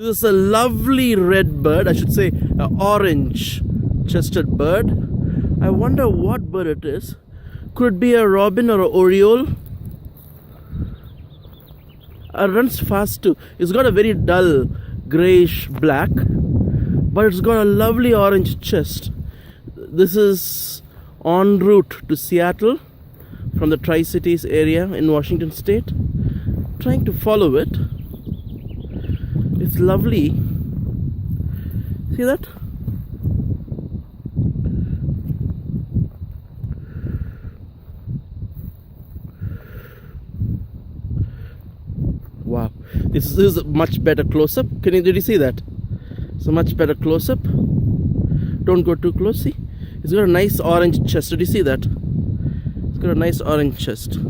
This is a lovely red bird, I should say an orange chested bird. I wonder what bird it is. Could it be a robin or an oriole? It runs fast too. It's got a very dull greyish black, but it's got a lovely orange chest. This is en route to Seattle from the Tri-Cities area in Washington State. Trying to follow it. It's lovely. See that? Wow, this is a much better close-up. Did you see that? It's a much better close-up. Don't go too close. See, it's got a nice orange chest. Did you see that? It's got a nice orange chest.